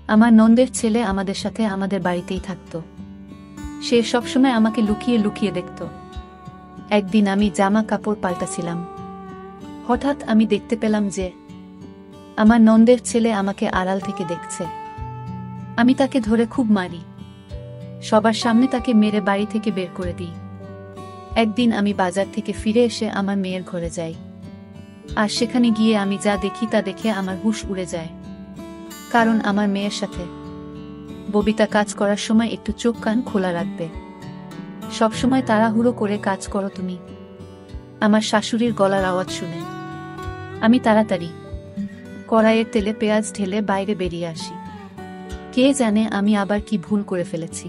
আমার নন্দের ছেলে আমাদের সাথে আমাদের বাড়িতেই থাকত। সে সবসময় আমাকে লুকিয়ে লুকিয়ে দেখত। একদিন আমি জামা কাপড় পাল্টাছিলাম। হঠাৎ আমি দেখতে পেলাম যে আমার নন্দের ছেলে আমাকে আড়াল থেকে দেখছে। আমি তাকে ধরে খুব মারি, সবার সামনে তাকে মেরে বাড়ি থেকে বের করে দিই। একদিন আমি বাজার থেকে ফিরে এসে আমার মেয়ের ঘরে যাই, আর সেখানে গিয়ে আমি যা দেখি তা দেখে আমার হুঁশ উড়ে যায়। কারণ আমার মেয়ের সাথে ববিতা কাজ করার সময় একটু চোখ কান খোলা রাখবে। সবসময় তাড়াহুড়ো করে কাজ করো তুমি। আমার শাশুড়ির গলার আওয়াজ শুনে আমি তাড়াতাড়ি কড়াইয়ের তেলে পেঁয়াজ ঢেলে বাইরে বেরিয়ে আসি। কে জানে আমি আবার কি ভুল করে ফেলেছি।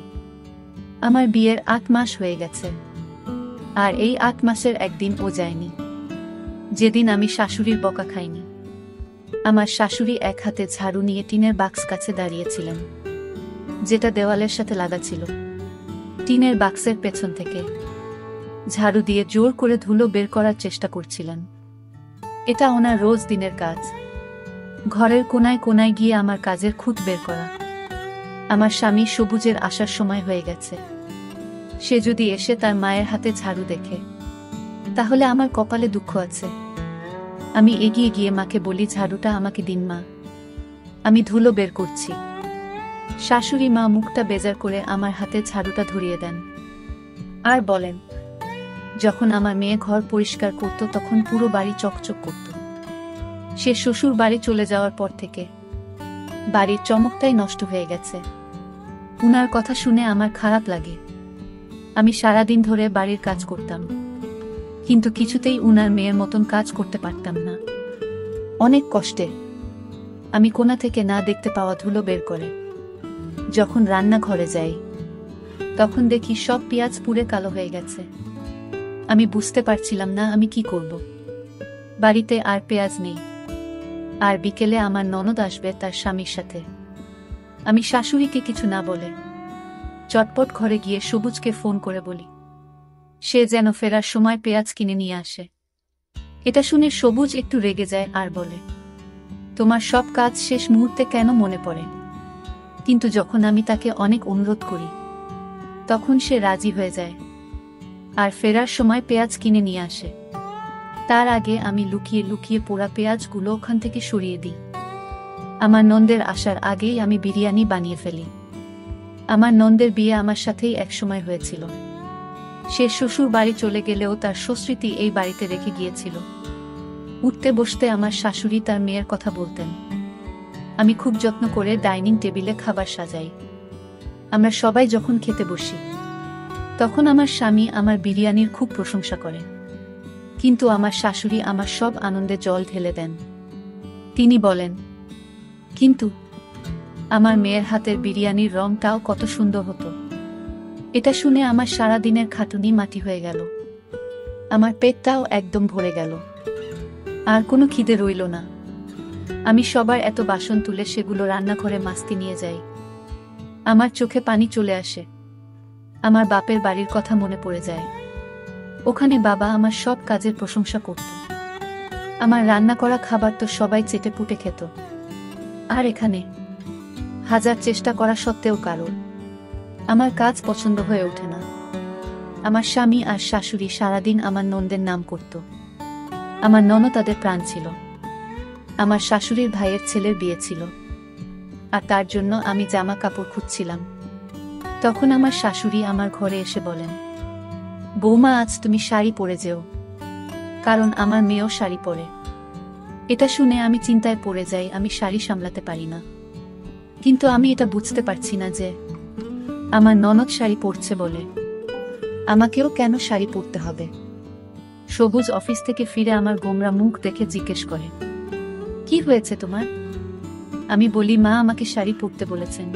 আমার বিয়ের ৮ মাস হয়ে গেছে, আর এই ৮ মাসের একদিন ও যায়নি যেদিন আমি শাশুড়ির বকা খাইনি। আমার শাশুড়ি এক হাতে ঝাড়ু নিয়ে টিনের বাক্স কাছে দাঁড়িয়েছিলেন, যেটা দেওয়ালের সাথে লাগা ছিল। টিনের বাক্সের পেছন থেকে ঝাড়ু দিয়ে জোর করে ধুলো বের করার চেষ্টা করছিলেন। এটা ওনার রোজ দিনের কাজ, ঘরের কোনায় কোনায় গিয়ে আমার কাজের খুঁত বের করা। আমার স্বামী সবুজের আসার সময় হয়ে গেছে। সে যদি এসে তার মায়ের হাতে ঝাড়ু দেখে, তাহলে আমার কপালে দুঃখ আছে। আমি এগিয়ে গিয়ে মাকে বলি, ঝাড়ুটা আমাকে দিন মা, আমি ধুলো বের করছি। শাশুড়ি মা মুখটা বেজার করে আমার হাতে ঝাড়ুটা ধরিয়ে দেন আর বলেন, যখন আমার মেয়ে ঘর পরিষ্কার করত তখন পুরো বাড়ি চকচক করত। সে শ্বশুর বাড়ি চলে যাওয়ার পর থেকে বাড়ির চমকটাই নষ্ট হয়ে গেছে। উনার কথা শুনে আমার খারাপ লাগে। আমি সারাদিন ধরে বাড়ির কাজ করতাম, কিন্তু কিছুতেই উনার মেয়ের মতন কাজ করতে পারতাম না। অনেক কষ্টে আমি কোণা থেকে না দেখতে পাওয়া ধুলো বের করে যখন রান্নাঘরে যাই, তখন দেখি সব পেঁয়াজ পুড়ে কালো হয়ে গেছে। আমি বুঝতে পারছিলাম না আমি কি করব। বাড়িতে আর পেঁয়াজ নেই, আর বিকেলে আমার ননদ আসবে তার স্বামীর সাথে। আমি শাশুড়িকে কিছু না বলে চটপট ঘরে গিয়ে সবুজকে ফোন করে বলি সে যেন ফেরার সময় পেঁয়াজ কিনে নিয়ে আসে। এটা শুনে সবুজ একটু রেগে যায় আর বলে, তোমার সব কাজ শেষ মুহূর্তে কেন মনে পড়ে? কিন্তু যখন আমি তাকে অনেক অনুরোধ করি, তখন সে রাজি হয়ে যায় আর ফেরার সময় পেঁয়াজ কিনে নিয়ে আসে। তার আগে আমি লুকিয়ে লুকিয়ে পোড়া পেঁয়াজগুলো ওখান থেকে সরিয়ে দিই। আমার নন্দের আসার আগেই আমি বিরিয়ানি বানিয়ে ফেলি। আমার নন্দের বিয়ে আমার সাথেই একসময় হয়েছিল। সে শ্বশুর বাড়ি চলে গেলেও তার সুস্মৃতি এই বাড়িতে রেখে গিয়েছিল। উঠতে বসতে আমার শাশুড়ি তার মেয়ের কথা বলতেন। আমি খুব যত্ন করে ডাইনিং টেবিলে খাবার সাজাই। আমরা সবাই যখন খেতে বসি, তখন আমার স্বামী আমার বিরিয়ানির খুব প্রশংসা করে, কিন্তু আমার শাশুড়ি আমার সব আনন্দে জল ঢেলে দেন। তিনি বলেন, কিন্তু আমার মেয়ের হাতের বিরিয়ানির রংটাও কত সুন্দর হতো। এটা শুনে আমার সারা দিনের খাটুনি মাটি হয়ে গেল। আমার পেটটাও একদম ভরে গেল, আর কোনো খিদে রইল না। আমি সবার এত বাসন তুলে সেগুলো রান্নাঘরে মাস্তি নিয়ে যাই। আমার চোখে পানি চলে আসে। আমার বাপের বাড়ির কথা মনে পড়ে যায়। ওখানে বাবা আমার সব কাজের প্রশংসা করত। আমার রান্না করা খাবার তো সবাই চেটে পুটে খেত, আর এখানে হাজার চেষ্টা করা সত্ত্বেও কারোর আমার কাজ পছন্দ হয়ে ওঠে না। আমার স্বামী আর শাশুড়ি সারাদিন আমার নন্দের নাম করত। আমার ননদ তাদের প্রাণ ছিল। আমার শাশুড়ির ভাইয়ের ছেলের বিয়ে ছিল, আর তার জন্য আমি জামা কাপড় খুঁজছিলাম। তখন আমার শাশুড়ি আমার ঘরে এসে বলেন, বৌমা, আজ তুমি শাড়ি পরে যেও, কারণ আমার মেয়েও শাড়ি পরে। এটা শুনে আমি চিন্তায় পড়ে যাই। আমি শাড়ি সামলাতে পারি না, কিন্তু আমি এটা বুঝতে পারছি না যে আমার ননদ শাড়ি পরছে বলে আমাকেও কেন শাড়ি পরতে হবে। সবুজ অফিস থেকে ফিরে আমার গোমরা মুখ দেখে জিজ্ঞেস করে, কি হয়েছে তোমার? আমি বলি, মা আমাকে শাড়ি পরতে বলেছেন।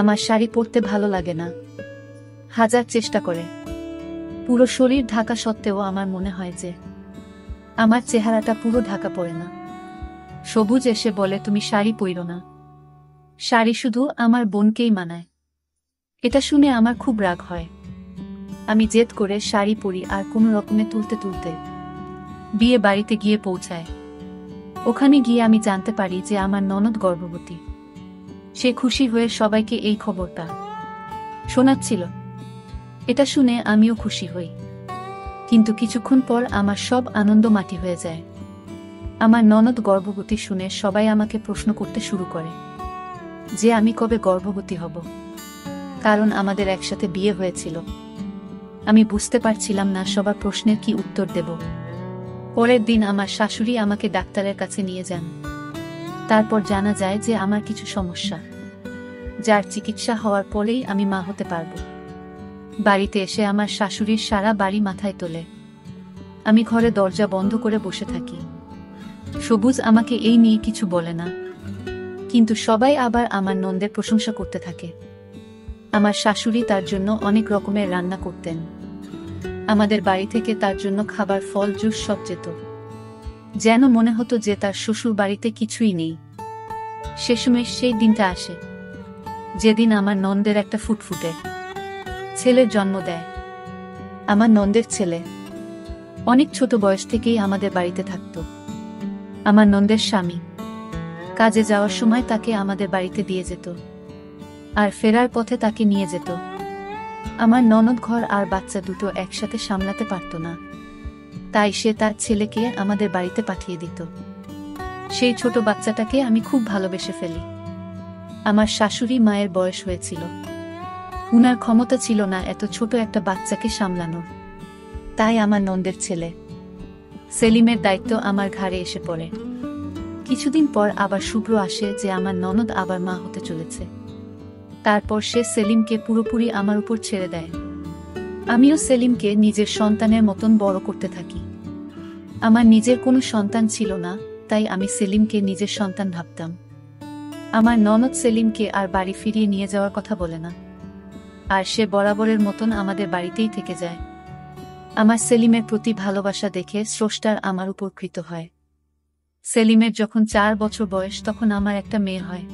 আমার শাড়ি পরতে ভালো লাগে না। হাজার চেষ্টা করে পুরো শরীর ঢাকা সত্ত্বেও আমার মনে হয় যে আমার চেহারাটা পুরো ঢাকা পড়ে না। সবুজ এসে বলে, তুমি শাড়ি পরো না, শাড়ি শুধু আমার বোনকেই মানায়। এটা শুনে আমার খুব রাগ হয়। আমি জেদ করে শাড়ি পরি আর কোনো রকমে তুলতে তুলতে বিয়ে বাড়িতে গিয়ে পৌঁছায়। ওখানে গিয়ে আমি জানতে পারি যে আমার ননদ গর্ভবতী। সে খুশি হয়ে সবাইকে এই খবরটা শোনাচ্ছিল। এটা শুনে আমিও খুশি হই, কিন্তু কিছুক্ষণ পর আমার সব আনন্দ মাটি হয়ে যায়। আমার ননদ গর্ভবতী শুনে সবাই আমাকে প্রশ্ন করতে শুরু করে যে আমি কবে গর্ভবতী হব, কারণ আমাদের একসাথে বিয়ে হয়েছিল। আমি বুঝতে পারছিলাম না সবার প্রশ্নের কি উত্তর দেব। পরের দিন আমার শাশুড়ি আমাকে ডাক্তারের কাছে নিয়ে যান। তারপর জানা যায় যে আমার কিছু সমস্যা, যার চিকিৎসা হওয়ার পরেই আমি মা হতে পারব। বাড়িতে এসে আমার শাশুড়ির সারা বাড়ি মাথায় তোলে। আমি ঘরে দরজা বন্ধ করে বসে থাকি। সবুজ আমাকে এই নিয়ে কিছু বলে না, কিন্তু সবাই আবার আমার নন্দের প্রশংসা করতে থাকে। আমার শাশুড়ি তার জন্য অনেক রকমের রান্না করতেন। আমাদের বাড়ি থেকে তার জন্য খাবার, ফল, জুস সব যেত। যেন মনে হতো যে তার শ্বশুর বাড়িতে কিছুই নেই। শেষমেশ সেই দিনটা আসে যেদিন আমার নন্দের একটা ফুটফুটে ছেলের জন্ম দেয়। আমার নন্দের ছেলে অনেক ছোট বয়স থেকেই আমাদের বাড়িতে থাকত। আমার নন্দের স্বামী কাজে যাওয়ার সময় তাকে আমাদের বাড়িতে দিয়ে যেত, আর ফেরার পথে তাকে নিয়ে যেত। আমার ননদ ঘর আর বাচ্চা দুটো একসাথে সামলাতে পারত না, তাই সে তার ছেলেকে আমাদের বাড়িতে পাঠিয়ে দিত। সেই ছোট বাচ্চাটাকে আমি খুব ভালোবেসে ফেলি। আমার শাশুড়ি মায়ের বয়স হয়েছিল, উনার ক্ষমতা ছিল না এত ছোট একটা বাচ্চাকে সামলানোর। তাই আমার নন্দের ছেলে সেলিমের দায়িত্ব আমার ঘাড়ে এসে পড়ে। কিছুদিন পর আবার শুভ্র আসে যে আমার ননদ আবার মা হতে চলেছে। তারপর সে সেলিমকে পুরোপুরি আমার উপর ছেড়ে দেয়। আমিও সেলিমকে নিজের সন্তানের মতন বড় করতে থাকি। আমার নিজের কোনো সন্তান ছিল না, তাই আমি সেলিমকে নিজের সন্তান ভাবতাম। আমার ননদ সেলিমকে আর বাড়ি ফিরিয়ে নিয়ে যাওয়ার কথা বলে না, আর সে বরাবরের মতন আমাদের বাড়িতেই থেকে যায়। আমার সেলিমের প্রতি ভালোবাসা দেখে স্রষ্টার আমার উপর কৃত হয়। সেলিমের যখন 4 বছর বয়স তখন আমার একটা মেয়ে হয়।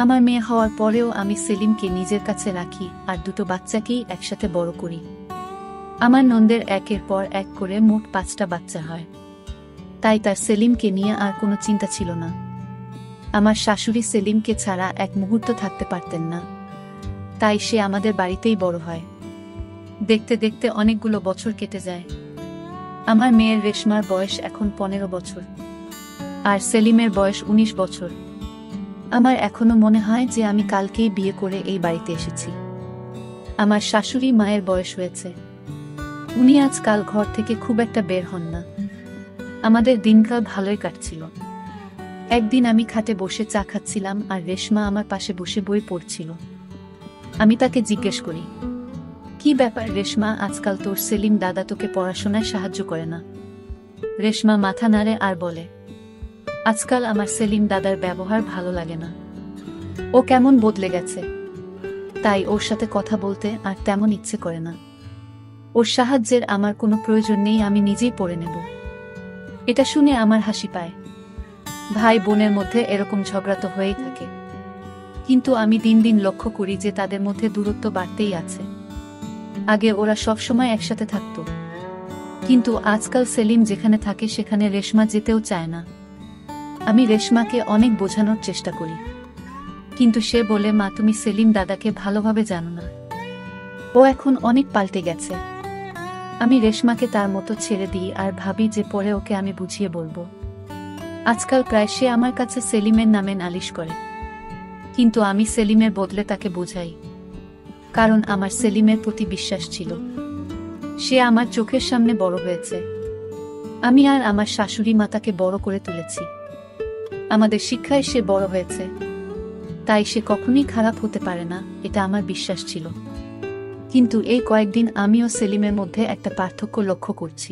আমার মেয়ে হওয়ার পরেও আমি সেলিমকে নিজের কাছে রাখি আর দুটো বাচ্চাকেই একসাথে বড় করি। আমার নন্দের একের পর এক করে মোট 5টা বাচ্চা হয়, তাই তার সেলিমকে নিয়ে আর কোনো চিন্তা ছিল না। আমার শাশুড়ি সেলিমকে ছাড়া এক মুহূর্ত থাকতে পারতেন না, তাই সে আমাদের বাড়িতেই বড় হয়। দেখতে দেখতে অনেকগুলো বছর কেটে যায়। আমার মেয়ের রেশমার বয়স এখন 15 বছর, আর সেলিমের বয়স 19 বছর। আমার এখনো মনে হয় যে আমি কালকেই বিয়ে করে এই বাড়িতে এসেছি। আমার শাশুড়ি মায়ের বয়স হয়েছে, উনি আজকাল ঘর থেকে খুব একটা বের হন না। আমাদের দিনকাল ভালোই কাটছিল। একদিন আমি খাটে বসে চা খাচ্ছিলাম আর রেশমা আমার পাশে বসে বই পড়ছিল। আমি তাকে জিজ্ঞেস করি, কি ব্যাপার রেশমা, আজকাল তোর সেলিম দাদা তোকে পড়াশোনায় সাহায্য করে না? রেশমা মাথা নাড়ে আর বলে, আজকাল আমার সেলিম দাদার ব্যবহার ভালো লাগে না। ও কেমন বদলে গেছে, তাই ওর সাথে কথা বলতে আর তেমন ইচ্ছে করে না। ওর সাহায্যের আমার কোনো প্রয়োজন নেই, আমি নিজেই পড়ে নেব। এটা শুনে আমার হাসি পায়। ভাই বোনের মধ্যে এরকম ঝগড়া তো হয়েই থাকে, কিন্তু আমি দিন দিন লক্ষ্য করি যে তাদের মধ্যে দূরত্ব বাড়তেই আছে। আগে ওরা সবসময় একসাথে থাকতো, কিন্তু আজকাল সেলিম যেখানে থাকে সেখানে রেশমা যেতেও চায় না। আমি রেশমাকে অনেক বোঝানোর চেষ্টা করি, কিন্তু সে বলে, মা তুমি সেলিম দাদাকে ভালোভাবে জানো না, ও এখন অনেক পাল্টে গেছে। আমি রেশমাকে তার মতো ছেড়ে দিই আর ভাবি যে পরে ওকে আমি বুঝিয়ে বলবো। আজকাল প্রায় সে আমার কাছে সেলিমের নামে নালিশ করে, কিন্তু আমি সেলিমের বদলে তাকে বোঝাই, কারণ আমার সেলিমের প্রতি বিশ্বাস ছিল। সে আমার চোখের সামনে বড় হয়েছে। আমি আর আমার শাশুড়ি মা তাকে বড় করে তুলেছি। আমাদের শিক্ষায় সে বড় হয়েছে, তাই সে কখনোই খারাপ হতে পারে না, এটা আমার বিশ্বাস ছিল। কিন্তু এই কয়েকদিন আমিও সেলিমের মধ্যে একটা পার্থক্য লক্ষ্য করছি।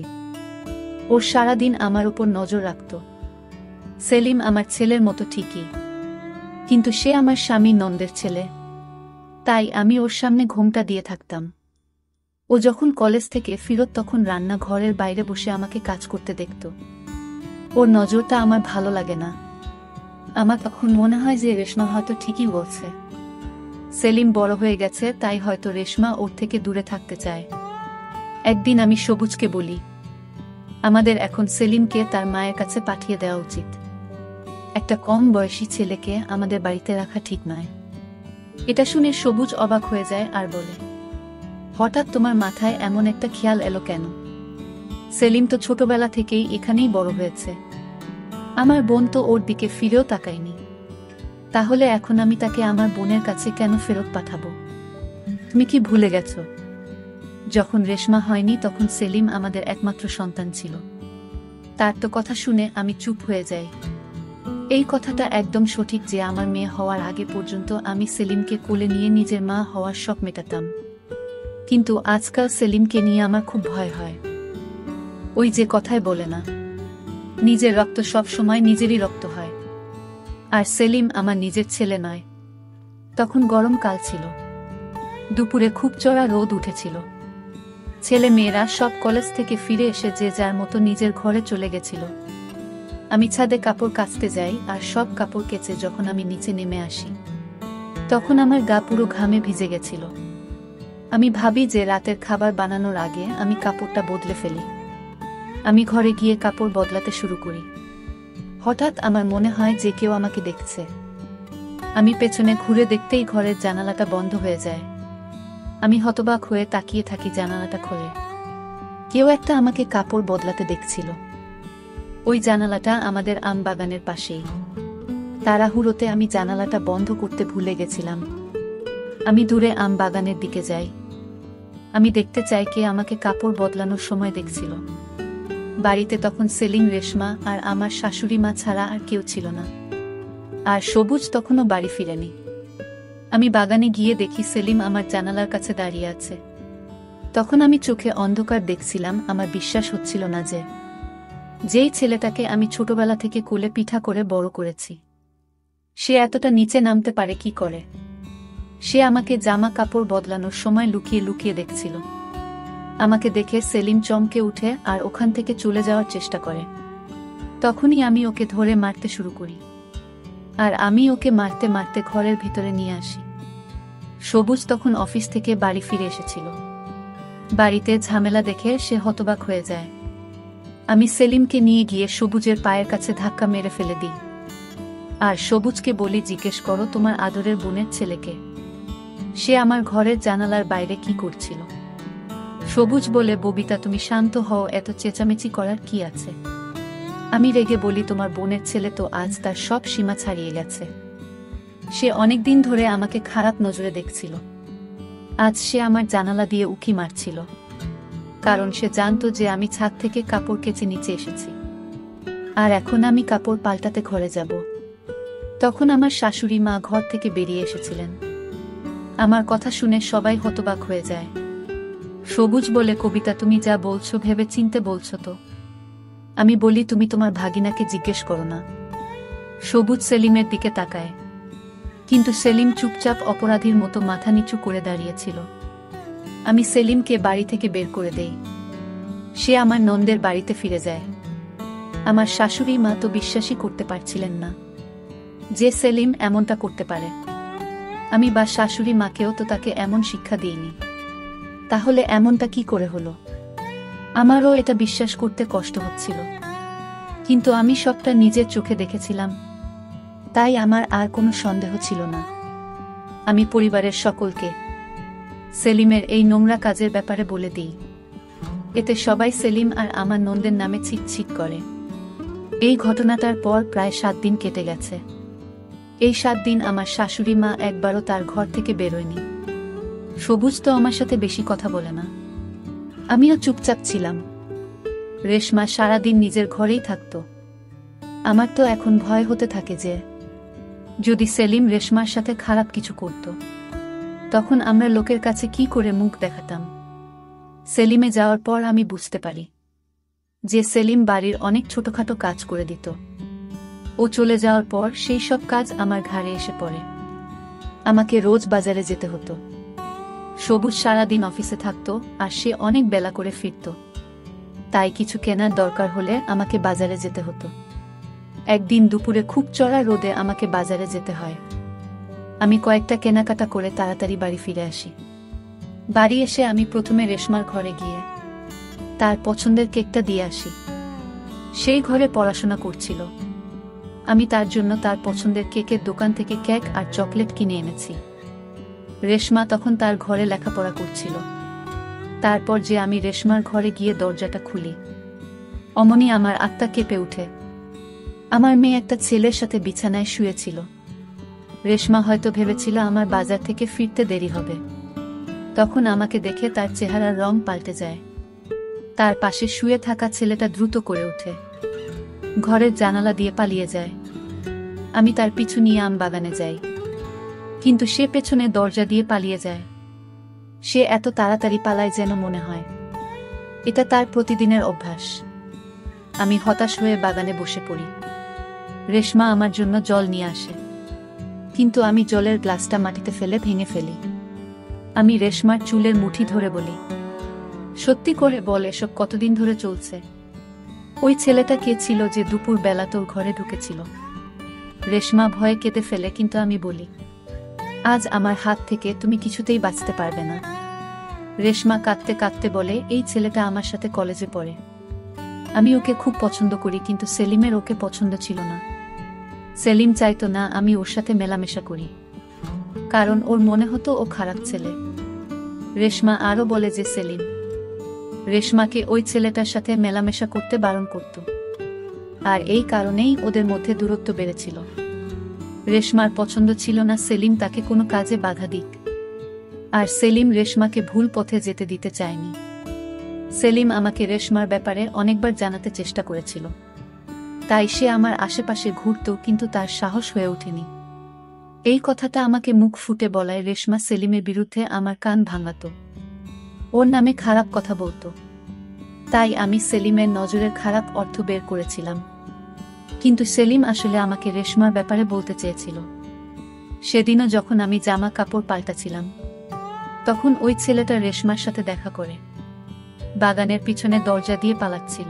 ওর সারাদিন আমার উপর নজর রাখত। সেলিম আমার ছেলের মতো ঠিকই, কিন্তু সে আমার স্বামী নন্দের ছেলে, তাই আমি ওর সামনে ঘোমটা দিয়ে থাকতাম। ও যখন কলেজ থেকে ফিরত তখন রান্নাঘরের বাইরে বসে আমাকে কাজ করতে দেখত। ওর নজরটা আমার ভালো লাগে না। আমার তখন মনে হয় যে রেশমা হয়তো ঠিকই বলছে, সেলিম বড় হয়ে গেছে, তাই হয়তো রেশমা ওর থেকে দূরে থাকতে চায়। একদিন আমি সবুজকে বলি, আমাদের এখন সেলিমকে তার মায়ের কাছে পাঠিয়ে দেওয়া উচিত। একটা কম বয়সী ছেলেকে আমাদের বাড়িতে রাখা ঠিক নয়। এটা শুনে সবুজ অবাক হয়ে যায় আর বলে, হঠাৎ তোমার মাথায় এমন একটা খেয়াল এলো কেন? সেলিম তো ছোটবেলা থেকেই এখানেই বড় হয়েছে। আমার বোন তো ওর দিকে ফিরেও তাকায়নি। তাহলে এখন আমি তাকে আমার বোনের কাছে কেন ফেরত পাঠাবো? তুমি কি ভুলে গেছো যখন রেশমা হয়নি তখন সেলিম আমাদের একমাত্র সন্তান ছিল? তার তো কথা শুনে আমি চুপ হয়ে যাই। এই কথাটা একদম সঠিক যে আমার মেয়ে হওয়ার আগে পর্যন্ত আমি সেলিমকে কোলে নিয়ে নিজের মা হওয়ার শখ মেটাতাম। কিন্তু আজকাল সেলিমকে নিয়ে আমার খুব ভয় হয়। ওই যে কথায় বলে না, নিজের রক্ত সব সময় নিজেরই রক্ত হয়। আর সেলিম আমার নিজের ছেলে নয়। তখন গরমকাল ছিল, দুপুরে খুব চড়া রোদ উঠেছিল। ছেলে মেয়েরা সব কলেজ থেকে ফিরে এসে যে যার মতো নিজের ঘরে চলে গেছিল। আমি ছাদে কাপড় কাচতে যাই আর সব কাপড় কেচে যখন আমি নিচে নেমে আসি তখন আমার গা পুরো ঘামে ভিজে গেছিল। আমি ভাবি যে রাতের খাবার বানানোর আগে আমি কাপড়টা বদলে ফেলি। আমি ঘরে গিয়ে কাপড় বদলাতে শুরু করি। হঠাৎ আমার মনে হয় যে কেউ আমাকে দেখছে। আমি পেছনে ঘুরে দেখতেই ঘরের জানালাটা বন্ধ হয়ে যায়। আমি হতবাক হয়ে তাকিয়ে থাকি জানালাটা খুলে। কেউ একটা আমাকে কাপড় বদলাতে দেখছিল। ওই জানালাটা আমাদের আম বাগানের পাশেই। তাড়াহুড়োতে আমি জানালাটা বন্ধ করতে ভুলে গেছিলাম। আমি দূরে আম বাগানের দিকে যাই। আমি দেখতে চাই কে আমাকে কাপড় বদলানোর সময় দেখছিল। বাড়িতে তখন সেলিম, রেশমা আর আমার শাশুড়ি মা ছাড়া আর কেউ ছিল না। আর সবুজ তখনও বাড়ি ফিরেনি। আমি বাগানে গিয়ে দেখি সেলিম আমার জানালার কাছে দাঁড়িয়ে আছে। তখন আমি চোখে অন্ধকার দেখছিলাম। আমার বিশ্বাস হচ্ছিল না যে যেই ছেলেটাকে আমি ছোটবেলা থেকে কোলে পিঠা করে বড় করেছি সে এতটা নিচে নামতে পারে কি করে। সে আমাকে জামা কাপড় বদলানোর সময় লুকিয়ে লুকিয়ে দেখছিল। আমাকে দেখে সেলিম চমকে উঠে আর ওখান থেকে চলে যাওয়ার চেষ্টা করে। তখনই আমি ওকে ধরে মারতে শুরু করি আর আমি ওকে মারতে মারতে ঘরের ভিতরে নিয়ে আসি। সবুজ তখন অফিস থেকে বাড়ি ফিরে এসেছিল। বাড়িতে ঝামেলা দেখে সে হতবাক হয়ে যায়। আমি সেলিমকে নিয়ে গিয়ে সবুজের পায়ের কাছে ধাক্কা মেরে ফেলে দিই আর সবুজকে বলি, জিজ্ঞেস করো তোমার আদরের বোনের ছেলেকে, সে আমার ঘরের জানালার বাইরে কি করছিল? সবুজ বলে, ববিতা তুমি শান্ত হও, এত চেঁচামেচি করার কি আছে? আমি রেগে বলি, তোমার বোনের ছেলে তো আজ তার সব সীমা ছাড়িয়ে গেছে। সে অনেকদিন ধরে আমাকে খারাপ নজরে দেখছিল। আজ সে আমার জানালা দিয়ে উঁকি মারছিল, কারণ সে জানতো যে আমি ছাদ থেকে কাপড় কেচে নিচে এসেছি আর এখন আমি কাপড় পাল্টাতে ঘরে যাব। তখন আমার শাশুড়ি মা ঘর থেকে বেরিয়ে এসেছিলেন। আমার কথা শুনে সবাই হতবাক হয়ে যায়। সবুজ বলে, কবিতা তুমি যা বলছো ভেবে চিনতে বলছো তো? আমি বলি, তুমি তোমার ভাগিনাকে জিজ্ঞেস করো না। সবুজ সেলিমের দিকে তাকায়, কিন্তু সেলিম চুপচাপ অপরাধীর মতো মাথা নিচু করে দাঁড়িয়েছিল। আমি সেলিমকে বাড়ি থেকে বের করে দেই। সে আমার নন্দের বাড়িতে ফিরে যায়। আমার শাশুড়ি মা তো বিশ্বাসই করতে পারছিলেন না যে সেলিম এমনটা করতে পারে। আমি বা শাশুড়ি মাকেও তো তাকে এমন শিক্ষা দিইনি, তাহলে এমনটা কি করে হলো? আমারও এটা বিশ্বাস করতে কষ্ট হচ্ছিল, কিন্তু আমি সবটা নিজের চোখে দেখেছিলাম, তাই আমার আর কোনো সন্দেহ ছিল না। আমি পরিবারের সকলকে সেলিমের এই নোংরা কাজের ব্যাপারে বলে দিই। এতে সবাই সেলিম আর আমার নন্দের নামে ছিটছিট করে। এই ঘটনাটার পর প্রায় 7 দিন কেটে গেছে। এই 7 দিন আমার শাশুড়ি মা একবারও তার ঘর থেকে বেরোয়নি। সবুজ তো আমার সাথে বেশি কথা বলে না, আমিও চুপচাপ ছিলাম। রেশমা সারাদিন নিজের ঘরেই থাকত। আমার তো এখন ভয় হতে থাকে যে যদি সেলিম রেশমার সাথে খারাপ কিছু করত, তখন আমরা লোকের কাছে কি করে মুখ দেখাতাম। সেলিমে যাওয়ার পর আমি বুঝতে পারি যে সেলিম বাড়ির অনেক ছোটখাটো কাজ করে দিত। ও চলে যাওয়ার পর সেই সব কাজ আমার ঘাড়ে এসে পড়ে। আমাকে রোজ বাজারে যেতে হতো। সবুজ সারাদিন অফিসে থাকত আর সে অনেক বেলা করে ফিরত, তাই কিছু কেনার দরকার হলে আমাকে বাজারে যেতে হতো। একদিন দুপুরে খুব চড়া রোদে আমাকে বাজারে যেতে হয়। আমি কয়েকটা কেনাকাটা করে তাড়াতাড়ি বাড়ি ফিরে আসি। বাড়ি এসে আমি প্রথমে রেশমার ঘরে গিয়ে তার পছন্দের কেকটা দিয়ে আসি। সেই ঘরে পড়াশোনা করছিল। আমি তার জন্য তার পছন্দের কেকের দোকান থেকে কেক আর চকলেট কিনে এনেছি। রেশমা তখন তার ঘরে লেখাপড়া করছিল। তারপর যে আমি রেশমার ঘরে গিয়ে দরজাটা খুলি, অমনি আমার আত্মা কেঁপে উঠে। আমার মেয়ে একটা ছেলের সাথে বিছানায় শুয়েছিল। রেশমা হয়তো ভেবেছিল আমার বাজার থেকে ফিরতে দেরি হবে। তখন আমাকে দেখে তার চেহারার রং পাল্টে যায়। তার পাশে শুয়ে থাকা ছেলেটা দ্রুত করে ওঠে, ঘরের জানালা দিয়ে পালিয়ে যায়। আমি তার পিছু নিয়ে আম বাগানে যাই, কিন্তু সে পেছনে দরজা দিয়ে পালিয়ে যায়। সে এত তাড়াতাড়ি পালায় যেন মনে হয় এটা তার প্রতিদিনের অভ্যাস। আমি হতাশ হয়ে বাগানে বসে পড়ি। রেশমা আমার জন্য জল নিয়ে আসে, কিন্তু আমি জলের গ্লাসটা মাটিতে ফেলে ভেঙে ফেলি। আমি রেশমার চুলের মুঠি ধরে বলি, সত্যি করে বল, এসব কতদিন ধরে চলছে? ওই ছেলেটা কে ছিল যে দুপুর বেলা তোর ঘরে ঢুকেছিল? রেশমা ভয়ে কেঁদে ফেলে, কিন্তু আমি বলি, আজ আমার হাত থেকে তুমি কিছুতেই বাঁচতে পারবে না। রেশমা কাঁদতে কাঁদতে বলে, এই ছেলেটা আমার সাথে কলেজে পড়ে। আমি ওকে খুব পছন্দ করি, কিন্তু সেলিমের ওকে পছন্দ ছিল না। সেলিম চাইতো না আমি ওর সাথে মেলামেশা করি, কারণ ওর মনে হতো ও খারাপ ছেলে। রেশমা আরও বলে যে সেলিম রেশমাকে ওই ছেলেটার সাথে মেলামেশা করতে বারণ করত, আর এই কারণেই ওদের মধ্যে দূরত্ব বেড়েছিল। রেশমার পছন্দ ছিল না সেলিম তাকে কোনো কাজে বাধা দিক, আর সেলিম রেশমাকে ভুল পথে যেতে দিতে চায়নি। সেলিম আমাকে রেশমার ব্যাপারে অনেকবার জানাতে চেষ্টা করেছিল, তাই সে আমার আশেপাশে ঘুরত, কিন্তু তার সাহস হয়ে ওঠেনি। এই কথাটা আমাকে মুখ ফুটে বলায় রেশমা সেলিমের বিরুদ্ধে আমার কান ভাঙাত, ওর নামে খারাপ কথা বলতো। তাই আমি সেলিমের নজরের খারাপ অর্থ বের করেছিলাম, কিন্তু সেলিম আসলে আমাকে রেশমার ব্যাপারে বলতে চেয়েছিল। সেদিনও যখন আমি জামা কাপড় পাল্টাছিলাম, তখন ওই ছেলেটা রেশমার সাথে দেখা করে বাগানের পিছনে দরজা দিয়ে পালাচ্ছিল।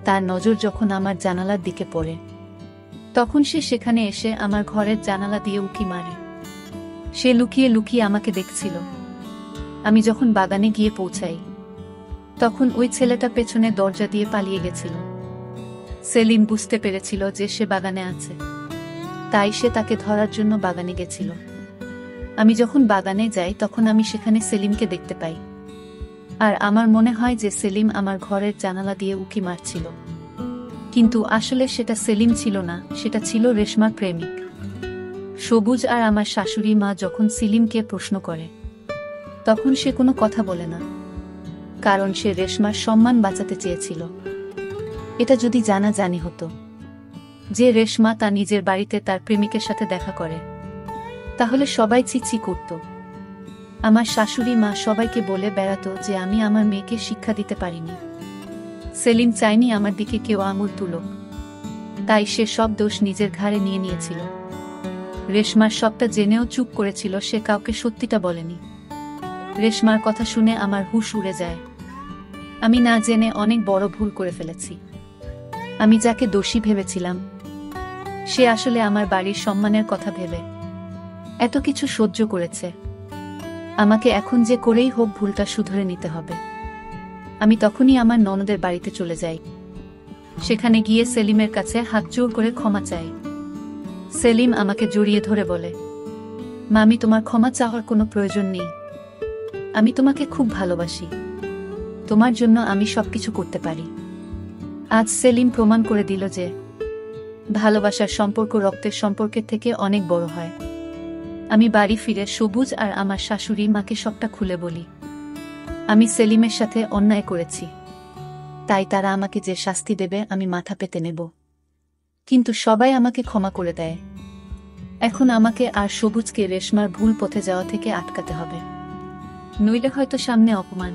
তার নজর যখন আমার জানালার দিকে পড়ে, তখন সে সেখানে এসে আমার ঘরের জানালা দিয়ে উঁকি মারে। সে লুকিয়ে লুকিয়ে আমাকে দেখছিল। আমি যখন বাগানে গিয়ে পৌঁছাই, তখন ওই ছেলেটা পেছনে দরজা দিয়ে পালিয়ে গেছিল। সেলিম বুঝতে পেরেছিল যে সে বাগানে আছে, তাই সে তাকে ধরার জন্য বাগানে গেছিল। আমি যখন বাগানে যাই, তখন আমি সেখানে সেলিমকে দেখতে পাই, আর আমার মনে হয় যে সেলিম আমার ঘরের জানালা দিয়ে উঁকি মারছিল। কিন্তু আসলে সেটা সেলিম ছিল না, সেটা ছিল রেশমার প্রেমিক সবুজ। আর আমার শাশুড়ি মা যখন সেলিমকে প্রশ্ন করে, তখন সে কোনো কথা বলে না, কারণ সে রেশমার সম্মান বাঁচাতে চেয়েছিল। এটা যদি জানাজানি হতো যে রেশমা তা নিজের বাড়িতে তার প্রেমিকের সাথে দেখা করে, তাহলে সবাই ছিছি করত। আমার শাশুড়ি মা সবাইকে বলে বেড়াতো যে আমি আমার মেয়েকে শিক্ষা দিতে পারিনি। সেলিম চায়নি আমার দিকে কেউ আঙুল তুলুক, তাই সে সব দোষ নিজের ঘাড়ে নিয়ে নিয়েছিল। রেশমার সবটা জেনেও চুপ করেছিল, সে কাউকে সত্যিটা বলেনি। রেশমার কথা শুনে আমার হুঁশ উড়ে যায়। আমি না জেনে অনেক বড় ভুল করে ফেলেছি। আমি যাকে দোষী ভেবেছিলাম, সে আসলে আমার বাড়ির সম্মানের কথা ভেবে এত কিছু সহ্য করেছে। আমাকে এখন যে করেই হোক ভুলটা শুধরে নিতে হবে। আমি তখনই আমার ননদের বাড়িতে চলে যাই। সেখানে গিয়ে সেলিমের কাছে হাত জোর করে ক্ষমা চাই। সেলিম আমাকে জড়িয়ে ধরে বলে, মামি, তোমার ক্ষমা চাওয়ার কোনো প্রয়োজন নেই। আমি তোমাকে খুব ভালোবাসি, তোমার জন্য আমি সবকিছু করতে পারি। আজ সেলিম প্রমাণ করে দিল যে ভালোবাসার সম্পর্ক রক্তের সম্পর্কের থেকে অনেক বড় হয়। আমি বাড়ি ফিরে সবুজ আর আমার শাশুড়ি মাকে সবটা খুলে বলি। আমি সেলিমের সাথে অন্যায় করেছি, তাই তারা আমাকে যে শাস্তি দেবে আমি মাথা পেতে নেব, কিন্তু সবাই আমাকে ক্ষমা করে দেয়। এখন আমাকে আর সবুজকে রেশমার ভুল পথে যাওয়া থেকে আটকাতে হবে, নইলে হয়তো সামনে অপমান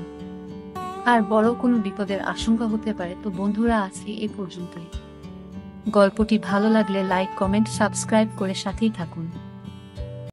আর বড় কোনো বিপদের আশঙ্কা হতে পারে। তো বন্ধুরা, আজকে এই পর্যন্তই। গল্পটি ভালো লাগলে লাইক, কমেন্ট, সাবস্ক্রাইব করে সাথেই থাকুন।